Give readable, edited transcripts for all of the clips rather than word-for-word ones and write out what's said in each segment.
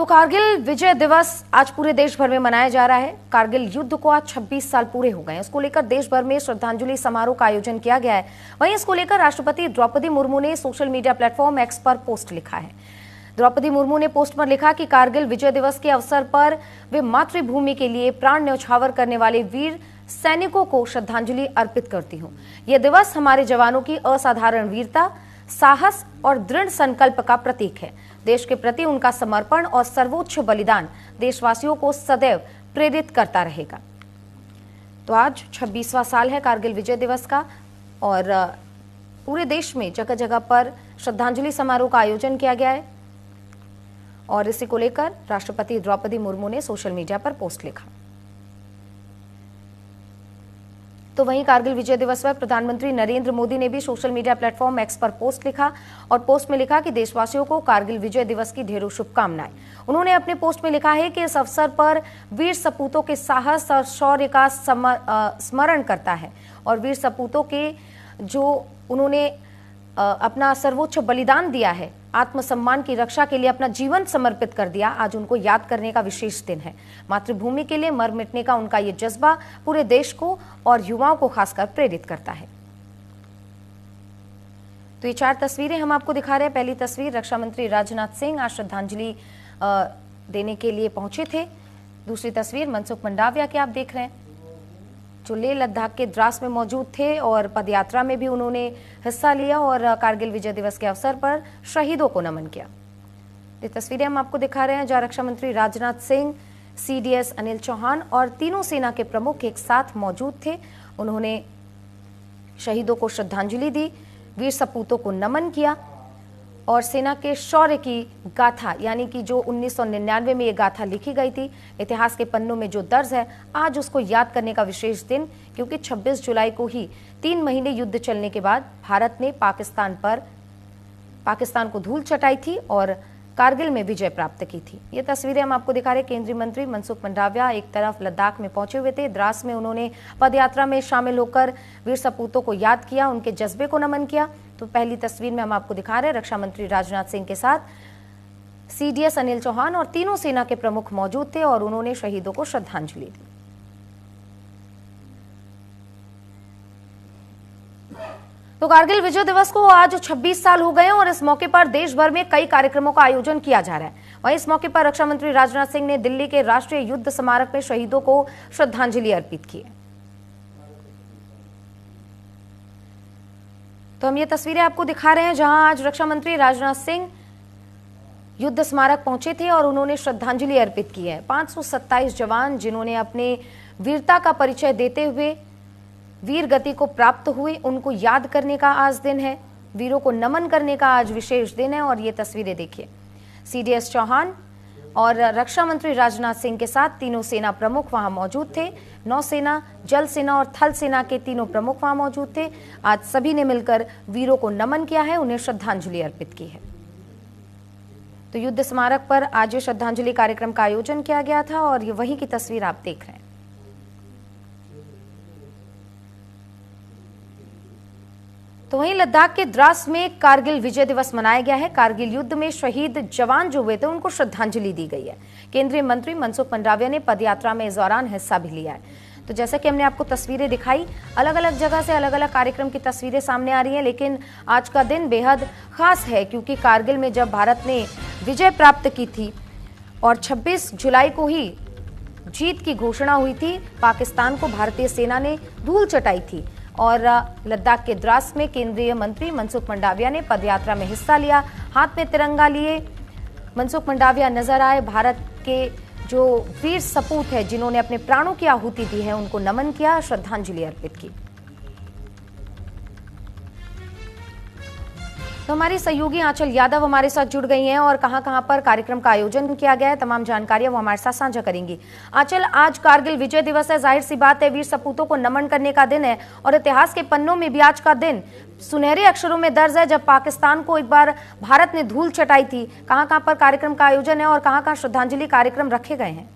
तो कारगिल विजय दिवस आज पूरे देश भर में मनाया जा रहा है। कारगिल युद्ध को आज 26 साल पूरे हो गए हैं। इसको लेकर देश भर में श्रद्धांजलि समारोह का आयोजन किया गया है। वहीं इसको लेकर राष्ट्रपति द्रौपदी मुर्मू ने सोशल मीडिया प्लेटफॉर्म एक्स पर पोस्ट लिखा है। द्रौपदी मुर्मू ने पोस्ट पर लिखा कि कारगिल विजय दिवस के अवसर पर वे मातृभूमि के लिए प्राण न्यौछावर करने वाले वीर सैनिकों को श्रद्धांजलि अर्पित करती हूँ। यह दिवस हमारे जवानों की असाधारण वीरता, साहस और दृढ़ संकल्प का प्रतीक है। देश के प्रति उनका समर्पण और सर्वोच्च बलिदान देशवासियों को सदैव प्रेरित करता रहेगा। तो आज 26वां साल है कारगिल विजय दिवस का और पूरे देश में जगह जगह पर श्रद्धांजलि समारोह का आयोजन किया गया है और इसी को लेकर राष्ट्रपति द्रौपदी मुर्मू ने सोशल मीडिया पर पोस्ट लिखा। तो वहीं कारगिल विजय दिवस पर प्रधानमंत्री नरेंद्र मोदी ने भी सोशल मीडिया प्लेटफॉर्म एक्स पर पोस्ट लिखा और पोस्ट में लिखा कि देशवासियों को कारगिल विजय दिवस की ढेरों शुभकामनाएं। उन्होंने अपने पोस्ट में लिखा है कि इस अवसर पर वीर सपूतों के साहस और शौर्य का स्मरण करता है और वीर सपूतों के जो उन्होंने अपना सर्वोच्च बलिदान दिया है, आत्मसम्मान की रक्षा के लिए अपना जीवन समर्पित कर दिया, आज उनको याद करने का विशेष दिन है। मातृभूमि के लिए मर मिटने का उनका ये जज्बा पूरे देश को और युवाओं को खासकर प्रेरित करता है। तो ये 4 तस्वीरें हम आपको दिखा रहे हैं। पहली तस्वीर, रक्षा मंत्री राजनाथ सिंह आज श्रद्धांजलि देने के लिए पहुंचे थे। दूसरी तस्वीर मनसुख मंडाविया की आप देख रहे हैं, जो लेह लद्दाख के द्रास में मौजूद थे और पदयात्रा में भी उन्होंने हिस्सा लिया और कारगिल विजय दिवस के अवसर पर शहीदों को नमन किया। ये तस्वीरें हम आपको दिखा रहे हैं जहां रक्षा मंत्री राजनाथ सिंह, सीडीएस अनिल चौहान और तीनों सेना के प्रमुख एक साथ मौजूद थे। उन्होंने शहीदों को श्रद्धांजलि दी, वीर सपूतों को नमन किया और सेना के शौर्य की गाथा, यानी कि जो 1999 में ये गाथा लिखी गई थी, इतिहास के पन्नों में जो दर्ज है, आज उसको याद करने का विशेष दिन, क्योंकि 26 जुलाई को ही 3 महीने युद्ध चलने के बाद भारत ने पाकिस्तान को धूल चटाई थी और कारगिल में विजय प्राप्त की थी। ये तस्वीरें हम आपको दिखा रहे। केंद्रीय मंत्री मनसुख मंडाविया एक तरफ लद्दाख में पहुंचे हुए थे, द्रास में उन्होंने पदयात्रा में शामिल होकर वीर सपूतों को याद किया, उनके जज्बे को नमन किया। तो पहली तस्वीर में हम आपको दिखा रहे हैं रक्षा मंत्री राजनाथ सिंह के साथ सीडीएस अनिल चौहान और तीनों सेना के प्रमुख मौजूद थे और उन्होंने शहीदों को श्रद्धांजलि दी। तो कारगिल विजय दिवस को आज 26 साल हो गए और इस मौके पर देश भर में कई कार्यक्रमों का आयोजन किया जा रहा है। वहीं इस मौके पर रक्षा मंत्री राजनाथ सिंह ने दिल्ली के राष्ट्रीय युद्ध स्मारक में शहीदों को श्रद्धांजलि अर्पित की है। तो हम ये तस्वीरें आपको दिखा रहे हैं जहां आज रक्षा मंत्री राजनाथ सिंह युद्ध स्मारक पहुंचे थे और उन्होंने श्रद्धांजलि अर्पित की है। 527 जवान जिन्होंने अपने वीरता का परिचय देते हुए वीर गति को प्राप्त हुए, उनको याद करने का आज दिन है, वीरों को नमन करने का आज विशेष दिन है। और ये तस्वीरें देखिए, सीडीएस चौहान और रक्षा मंत्री राजनाथ सिंह के साथ तीनों सेना प्रमुख वहां मौजूद थे। नौसेना, जल सेना और थल सेना के तीनों प्रमुख वहां मौजूद थे। आज सभी ने मिलकर वीरों को नमन किया है, उन्हें श्रद्धांजलि अर्पित की है। तो युद्ध स्मारक पर आज श्रद्धांजलि कार्यक्रम का आयोजन किया गया था और ये वहीं की तस्वीर आप देख रहे हैं। तो वहीं लद्दाख के द्रास में कारगिल विजय दिवस मनाया गया है। कारगिल युद्ध में शहीद जवान जो हुए थे उनको श्रद्धांजलि दी गई है। केंद्रीय मंत्री मनसुख मंडाविया ने पदयात्रा में इस दौरान हिस्सा भी लिया है। तो जैसे कि हमने आपको तस्वीरें दिखाई, अलग अलग जगह से अलग अलग कार्यक्रम की तस्वीरें सामने आ रही हैं, लेकिन आज का दिन बेहद खास है क्योंकि कारगिल में जब भारत ने विजय प्राप्त की थी और 26 जुलाई को ही जीत की घोषणा हुई थी, पाकिस्तान को भारतीय सेना ने धूल चटाई थी और लद्दाख के द्रास में केंद्रीय मंत्री मनसुख मंडाविया ने पदयात्रा में हिस्सा लिया, हाथ में तिरंगा लिए मनसुख मंडाविया नजर आए। भारत के जो वीर सपूत है जिन्होंने अपने प्राणों की आहुति दी है, उनको नमन किया, श्रद्धांजलि अर्पित की। तो हमारी सहयोगी आंचल यादव हमारे साथ जुड़ गई हैं और कहां पर कार्यक्रम का आयोजन किया गया है, तमाम जानकारियां वो हमारे साथ साझा करेंगी। आंचल, आज कारगिल विजय दिवस है, जाहिर सी बात है वीर सपूतों को नमन करने का दिन है और इतिहास के पन्नों में भी आज का दिन सुनहरे अक्षरों में दर्ज है जब पाकिस्तान को एक बार भारत ने धूल चटाई थी। कहां पर कार्यक्रम का आयोजन है और कहां श्रद्धांजलि कार्यक्रम रखे गए हैं?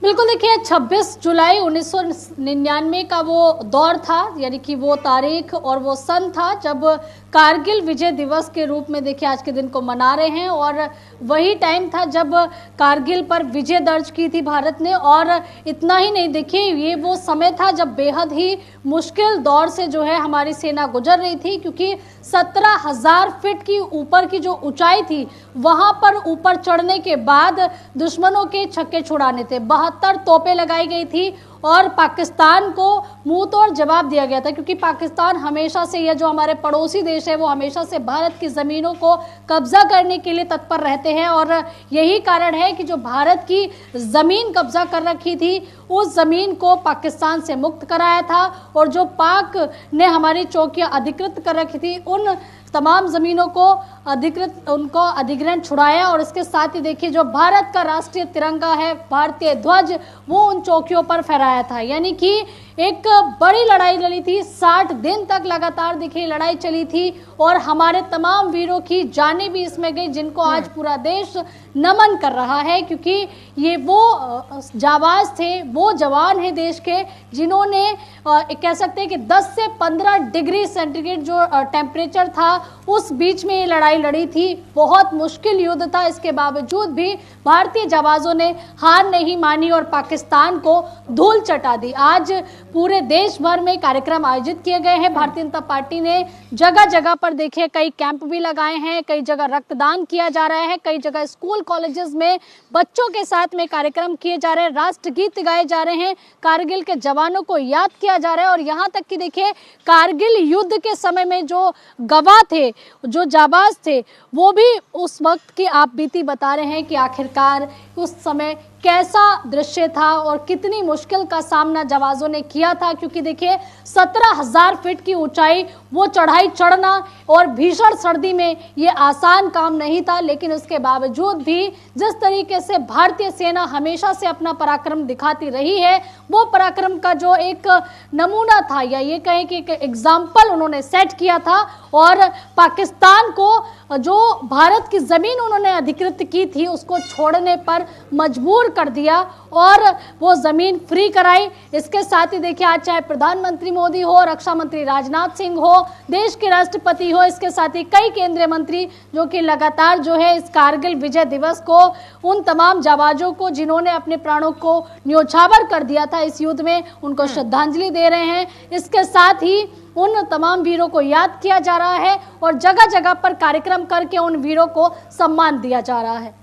बिल्कुल, देखिए 26 जुलाई 1999 का वो दौर था, यानी कि वो तारीख और वो सन था जब कारगिल विजय दिवस के रूप में देखिए आज के दिन को मना रहे हैं। और वही टाइम था जब कारगिल पर विजय दर्ज की थी भारत ने। और इतना ही नहीं, देखिए ये वो समय था जब बेहद ही मुश्किल दौर से जो है हमारी सेना गुजर रही थी, क्योंकि 17,000 फीट की ऊपर की जो ऊंचाई थी वहां पर ऊपर चढ़ने के बाद दुश्मनों के छक्के छुड़ाने थे। 72 तोपें लगाई गई थी और पाकिस्तान को मुंह तोड़ जवाब दिया गया था, क्योंकि पाकिस्तान हमेशा से, यह जो हमारे पड़ोसी देश है वो हमेशा से भारत की ज़मीनों को कब्जा करने के लिए तत्पर रहते हैं। और यही कारण है कि जो भारत की ज़मीन कब्जा कर रखी थी उस ज़मीन को पाकिस्तान से मुक्त कराया था, और जो पाक ने हमारी चौकियां अधिकृत कर रखी थी उन तमाम ज़मीनों को उनको अधिग्रहण छुड़ाया। और इसके साथ ही देखिए जो भारत का राष्ट्रीय तिरंगा है, भारतीय ध्वज, वो उन चौकियों पर फहराया था। यानी कि एक बड़ी लड़ाई लड़ी थी, 60 दिन तक लगातार देखिए लड़ाई चली थी, और हमारे तमाम वीरों की जानें भी इसमें गई, जिनको आज पूरा देश नमन कर रहा है, क्योंकि ये वो जाबाज थे, वो जवान हैं देश के, जिन्होंने कह सकते हैं कि 10 से 15 डिग्री सेंटीग्रेड जो टेम्परेचर था उस बीच में ये लड़ाई लड़ी थी। बहुत मुश्किल युद्ध था, इसके बावजूद भी भारतीय जाबाजों ने हार नहीं मानी और पाकिस्तान को धूल चटा दी। आज पूरे देश भर में कार्यक्रम आयोजित किए गए हैं। भारतीय जनता पार्टी ने जगह जगह पर देखिए कई कैंप भी लगाए हैं, कई जगह रक्तदान किया जा रहा है, कई जगह स्कूल कॉलेजेस में बच्चों के साथ में कार्यक्रम किए जा रहे हैं, राष्ट्रगीत गाए जा रहे हैं, कारगिल के जवानों को याद किया जा रहा है। और यहाँ तक कि देखिए कारगिल युद्ध के समय में जो गवाह थे, जो जाबाज थे, वो भी उस वक्त की आप बीती बता रहे हैं कि आखिरकार उस समय कैसा दृश्य था और कितनी मुश्किल का सामना जाबाजों ने किया था। क्योंकि देखिए 17,000 फीट की ऊंचाई, वो चढ़ाई चढ़ना और भीषण सर्दी में ये आसान काम नहीं था, लेकिन उसके बावजूद भी जिस तरीके से भारतीय सेना हमेशा से अपना पराक्रम दिखाती रही है, वो पराक्रम का जो एक नमूना था, या ये कहें कि एक एग्जाम्पल उन्होंने सेट किया था, और पाकिस्तान को जो भारत की ज़मीन उन्होंने अधिकृत की थी उसको छोड़ने पर मजबूर कर दिया और वो ज़मीन फ्री कराई। इसके साथ ही देखिए आज चाहे प्रधानमंत्री मोदी हो, रक्षा मंत्री राजनाथ सिंह हो, देश के राष्ट्रपति हो, इसके साथ ही कई केंद्रीय मंत्री जो कि लगातार जो है इस कारगिल विजय दिवस को उन तमाम जाबाजों को जिन्होंने अपने प्राणों को न्योछावर कर दिया था इस युद्ध में, उनको श्रद्धांजलि दे रहे हैं। इसके साथ ही उन तमाम वीरों को याद किया जा रहा है और जगह जगह पर कार्यक्रम करके उन वीरों को सम्मान दिया जा रहा है।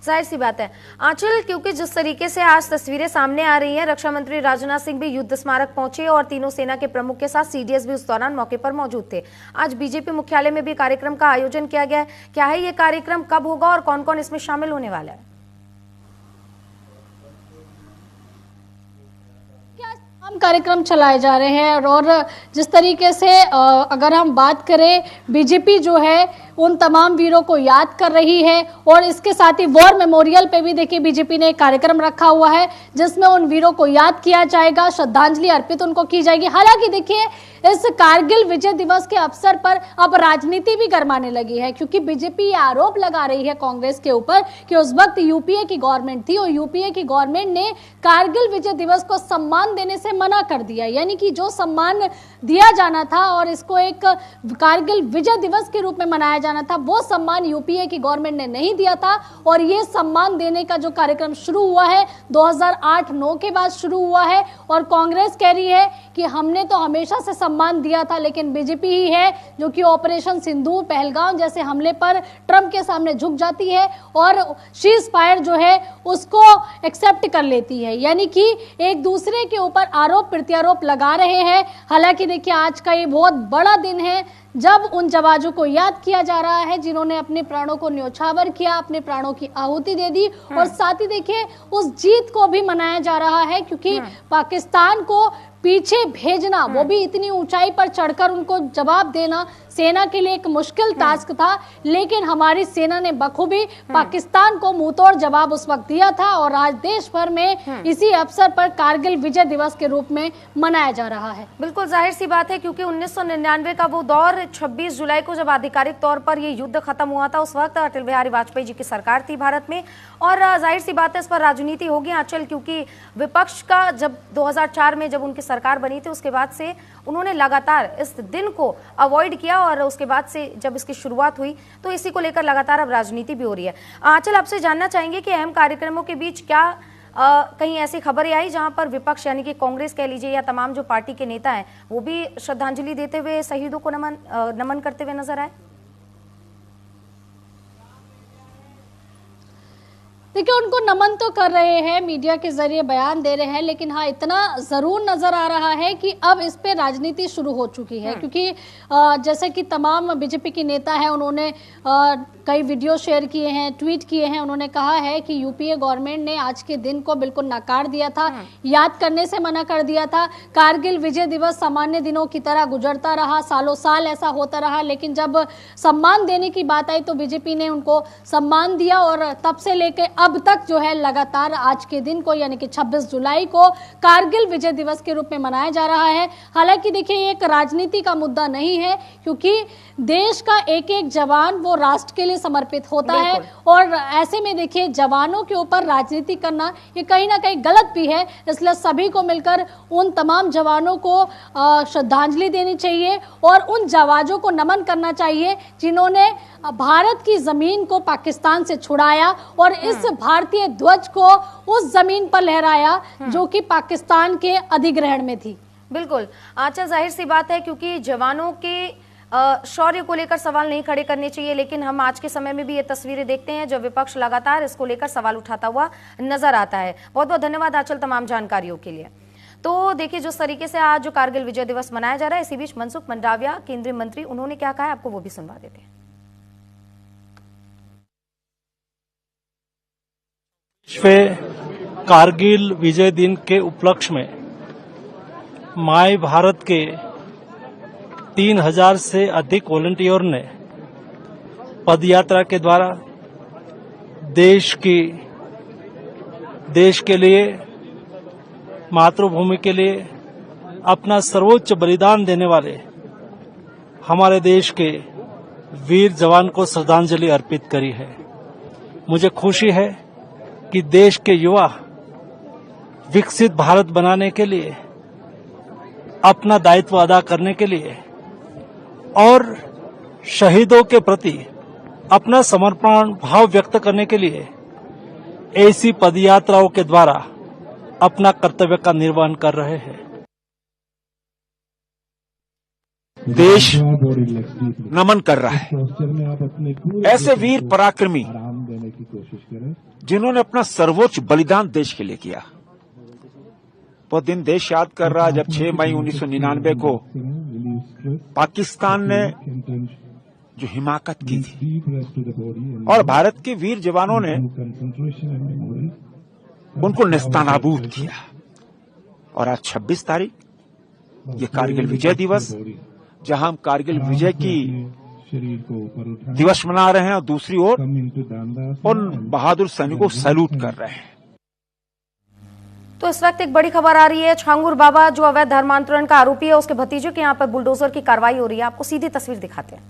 जाहिर सी बात है आंचल, क्योंकि जिस तरीके से आज तस्वीरें सामने आ रही हैं, रक्षा मंत्री राजनाथ सिंह भी युद्ध स्मारक पहुंचे और तीनों सेना के प्रमुख के साथ सीडीएस भी उस दौरान मौके पर मौजूद थे। आज बीजेपी मुख्यालय में भी कार्यक्रम का आयोजन किया गया है। क्या है ये कार्यक्रम, कब होगा और कौन कौन इसमें शामिल होने वाला है? कार्यक्रम चलाए जा रहे हैं और जिस तरीके से अगर हम बात करें, बीजेपी जो है उन तमाम वीरों को याद कर रही है और इसके साथ ही वॉर मेमोरियल पे भी देखिए बीजेपी ने एक कार्यक्रम रखा हुआ है जिसमें उन वीरों को याद किया जाएगा, श्रद्धांजलि अर्पित उनको की जाएगी। हालांकि देखिए इस कारगिल विजय दिवस के अवसर पर अब राजनीति भी गरमाने लगी है, क्योंकि बीजेपी ये आरोप लगा रही है कांग्रेस के ऊपर कि उस वक्त यूपीए की गवर्नमेंट थी और यूपीए की गवर्नमेंट ने कारगिल विजय दिवस को सम्मान देने से मना कर दिया। यानी कि जो सम्मान दिया जाना था और इसको एक कारगिल विजय दिवस के रूप में मनाया जाना था, वो सम्मान यूपीए की गवर्नमेंट ने नहीं दिया था। और ये सम्मान देने का जो कार्यक्रम शुरू हुआ है 2008-9 के बाद शुरू हुआ है और कांग्रेस कह रही है कि हमने तो हमेशा से सम्मान दिया था, लेकिन बीजेपी ही है जो कि ऑपरेशन सिंदूर, पहलगाम जैसे हमले पर ट्रंप के सामने झुक जाती है और सीज फायर जो है उसको एक्सेप्ट कर लेती है। यानी कि एक दूसरे के ऊपर आरोप प्रत्यारोप लगा रहे हैं। हालांकि देखिए आज का ये बहुत बड़ा दिन है जब उन जवानों को याद किया जा रहा है जिन्होंने अपने प्राणों को न्योछावर किया, अपने प्राणों की आहुति दे दी और साथ ही देखिए उस जीत को भी मनाया जा रहा है, क्योंकि पाकिस्तान को पीछे भेजना, वो भी इतनी ऊंचाई पर चढ़कर उनको जवाब देना सेना के लिए एक मुश्किल टास्क था, लेकिन हमारी सेना ने बखूबी पाकिस्तान को मुंहतोड़ जवाब उस वक्त दिया था और आज देश भर में इसी अवसर पर कारगिल विजय दिवस के रूप में मनाया जा रहा है। बिल्कुल जाहिर सी बात है, क्योंकि 1999 का वो दौर, 26 जुलाई को जब आधिकारिक तौर पर ये युद्ध खत्म हुआ था, उस वक्त अटल बिहारी वाजपेयी जी की सरकार थी भारत में और जाहिर सी बात है इस पर राजनीति होगी आंचल, क्योंकि विपक्ष का जब 2004 में जब उनकी सरकार बनी थी उसके बाद से उन्होंने लगातार इस दिन को अवॉइड किया और उसके बाद से जब इसकी शुरुआत हुई तो इसी को लेकर लगातार अब राजनीति भी हो रही है। आंचल, आपसे जानना चाहेंगे कि अहम कार्यक्रमों के बीच क्या कहीं ऐसी खबरें आई जहां पर विपक्ष यानी कि कांग्रेस कह लीजिए या तमाम जो पार्टी के नेता हैं वो भी श्रद्धांजलि देते हुए शहीदों को नमन करते हुए नजर आए? देखिए, उनको नमन तो कर रहे हैं, मीडिया के जरिए बयान दे रहे हैं, लेकिन हाँ इतना जरूर नजर आ रहा है कि अब इस पे राजनीति शुरू हो चुकी है। क्योंकि जैसे कि तमाम बीजेपी के नेता हैं, उन्होंने कई वीडियो शेयर किए हैं, ट्वीट किए हैं। उन्होंने कहा है कि यूपीए गवर्नमेंट ने आज के दिन को बिल्कुल नकार दिया था, याद करने से मना कर दिया था। कारगिल विजय दिवस सामान्य दिनों की तरह गुजरता रहा, सालों साल ऐसा होता रहा, लेकिन जब सम्मान देने की बात आई तो बीजेपी ने उनको सम्मान दिया और तब से लेकर अब तक जो है लगातार आज के दिन को यानी कि 26 जुलाई को कारगिल विजय दिवस के रूप में मनाया जा रहा है। हालांकि देखिए, ये एक राजनीति का मुद्दा नहीं है, क्योंकि देश का एक एक जवान वो राष्ट्र के लिए समर्पित होता है और ऐसे में देखिए जवानों के ऊपर राजनीति करना ये कहीं ना कहीं गलत भी है। इसलिए सभी को मिलकर उन तमाम जवानों को श्रद्धांजलि देनी चाहिए और उन जवानों को नमन करना चाहिए जिन्होंने भारत की जमीन को पाकिस्तान से छुड़ाया और इस भारतीय ध्वज को उस जमीन पर लहराया जो कि पाकिस्तान के अधिग्रहण में थी। बिल्कुल आंचल, जाहिर सी बात है क्योंकि जवानों के शौर्य को लेकर सवाल नहीं खड़े करने चाहिए, लेकिन हम आज के समय में भी ये तस्वीरें देखते हैं जब विपक्ष लगातार इसको लेकर सवाल उठाता हुआ नजर आता है। बहुत बहुत धन्यवाद आंचल तमाम जानकारियों के लिए। तो देखिए, जिस तरीके से आज जो कारगिल विजय दिवस मनाया जा रहा है, इसी बीच मनसुख मंडाविया केंद्रीय मंत्री, उन्होंने क्या कहा है आपको वो भी सुनवा देते हैं। कारगिल विजय दिन के उपलक्ष्य में माय भारत के 3000 से अधिक वॉलंटियर ने पदयात्रा के द्वारा देश के लिए, मातृभूमि के लिए अपना सर्वोच्च बलिदान देने वाले हमारे देश के वीर जवान को श्रद्धांजलि अर्पित करी है। मुझे खुशी है कि देश के युवा विकसित भारत बनाने के लिए, अपना दायित्व अदा करने के लिए और शहीदों के प्रति अपना समर्पण भाव व्यक्त करने के लिए ऐसी पदयात्राओं के द्वारा अपना कर्तव्य का निर्वहन कर रहे हैं। देश नमन कर रहा है ऐसे वीर पराक्रमी जिन्होंने अपना सर्वोच्च बलिदान देश के लिए किया। वो दिन देश याद कर रहा है जब 6 मई 1999 को पाकिस्तान ने जो हिमाकत की थी और भारत के वीर जवानों ने उनको नेस्तनाबूद किया। और आज 26 तारीख ये कारगिल विजय दिवस, जहां हम कारगिल विजय की दिवस मना रहे हैं और दूसरी ओर उन बहादुर सैनिकों को सैल्यूट कर रहे हैं। तो इस वक्त एक बड़ी खबर आ रही है, छांगुर बाबा जो अवैध धर्मांतरण का आरोपी है उसके भतीजे के यहाँ पर बुलडोजर की कार्रवाई हो रही है। आपको सीधी तस्वीर दिखाते हैं।